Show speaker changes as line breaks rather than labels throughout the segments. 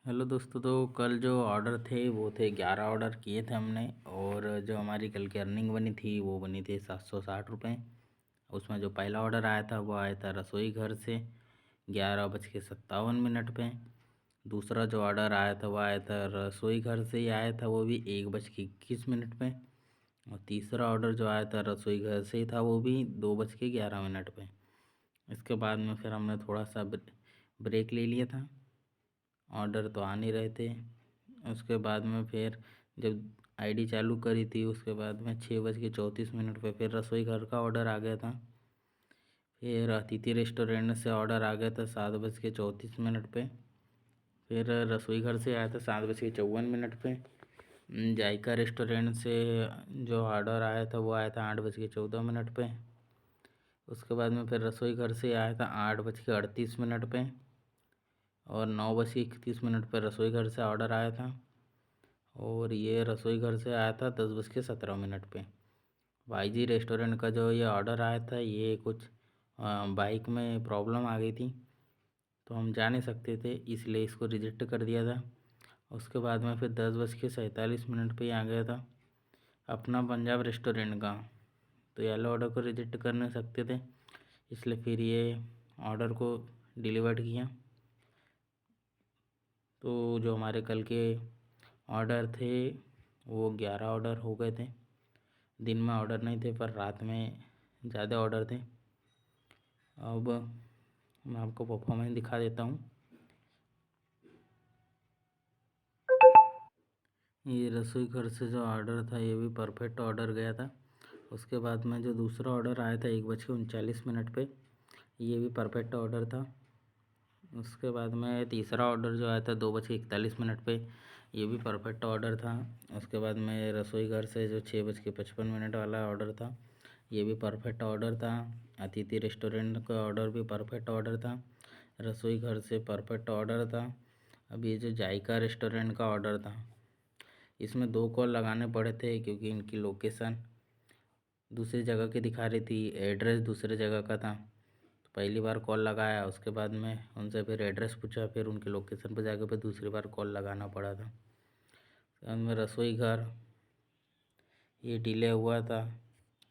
Hello दोस्तों। तो कल जो ऑर्डर थे वो थे 11 ऑर्डर किए थे हमने। और जो हमारी कल की अर्निंग बनी थी वो बनी थी 760 रुपये। उसमें जो पहला ऑर्डर आया था वो आया था रसोई घर से 11:57 पे। दूसरा जो ऑर्डर आया था वो आया था रसोई घर से ही आया था, वो भी 1:21 पे। और तीसरा ऑर्डर जो आया था रसोई घर से ही था, वो भी 2:11 पे। इसके बाद में फिर हमने थोड़ा सा ब्रेक ले लिया था, ऑर्डर तो आ नहीं रहे थे। उसके बाद में फिर जब आईडी चालू करी थी उसके बाद में 6:34 पे फिर रसोई घर का ऑर्डर आ गया था। फिर अतिथि रेस्टोरेंट से ऑर्डर आ गया था 7:34 पे। फिर रसोई घर से आया था 7:54 पे। जायका रेस्टोरेंट से जो ऑर्डर आया था वो आया था 8:14 पे। उसके बाद में फिर रसोई घर से आया था 8:38 पे। और 9:31 पर रसोई घर से ऑर्डर आया था। और ये रसोई घर से आया था 10:17 पे। वाईजी रेस्टोरेंट का जो ये ऑर्डर आया था, ये कुछ बाइक में प्रॉब्लम आ गई थी तो हम जा नहीं सकते थे, इसलिए इसको रिजेक्ट कर दिया था। उसके बाद में फिर 10:47 पे ही आ गया था अपना पंजाब रेस्टोरेंट का। तो ये ऑर्डर को रिजेक्ट कर नहीं सकते थे, इसलिए फिर ये ऑर्डर को डिलीवर्ड किया। तो जो हमारे कल के ऑर्डर थे वो 11 ऑर्डर हो गए थे। दिन में ऑर्डर नहीं थे पर रात में ज़्यादा ऑर्डर थे। अब मैं आपको परफॉर्मेंस दिखा देता हूँ। ये रसोई घर से जो ऑर्डर था ये भी परफेक्ट ऑर्डर गया था। उसके बाद में जो दूसरा ऑर्डर आया था 1:39 पे, ये भी परफेक्ट ऑर्डर था। उसके बाद में तीसरा ऑर्डर जो आया था 2:41 पे, ये भी परफेक्ट ऑर्डर था। उसके बाद में रसोई घर से जो 6:55 वाला ऑर्डर था, ये भी परफेक्ट ऑर्डर था। अतिथि रेस्टोरेंट का ऑर्डर भी परफेक्ट ऑर्डर था। रसोई घर से परफेक्ट ऑर्डर था। अब ये जो जायका रेस्टोरेंट का ऑर्डर था, इसमें 2 कॉल लगाने पड़े थे क्योंकि इनकी लोकेशन दूसरी जगह की दिखा रही थी, एड्रेस दूसरे जगह का था। तो पहली बार कॉल लगाया, उसके बाद में उनसे फिर एड्रेस पूछा, फिर उनके लोकेशन पर जाकर फिर दूसरी बार कॉल लगाना पड़ा था। बाद में रसोई घर ये डिले हुआ था।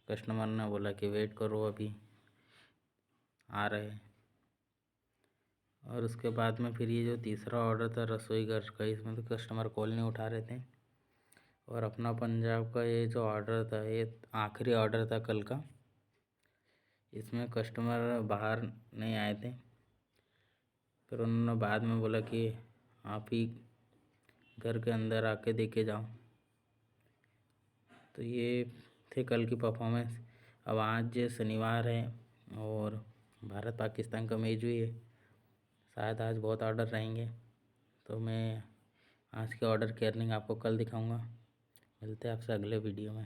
कस्टमर ने बोला कि वेट करो अभी आ रहे हैं। और उसके बाद में फिर ये जो तीसरा ऑर्डर था रसोई घर का, इसमें तो कस्टमर कॉल नहीं उठा रहे थे। और अपना पंजाब का ये जो ऑर्डर था ये आखिरी ऑर्डर था कल का। इसमें कस्टमर बाहर नहीं आए थे, फिर उन्होंने बाद में बोला कि आप ही घर के अंदर आके दे के जाओ। तो ये थे कल की परफॉर्मेंस। अब आज शनिवार है और भारत पाकिस्तान का मैच हुई है, शायद आज बहुत ऑर्डर रहेंगे। तो मैं आज के ऑर्डर की अर्निंग आपको कल दिखाऊंगा। मिलते हैं आपसे अगले वीडियो में।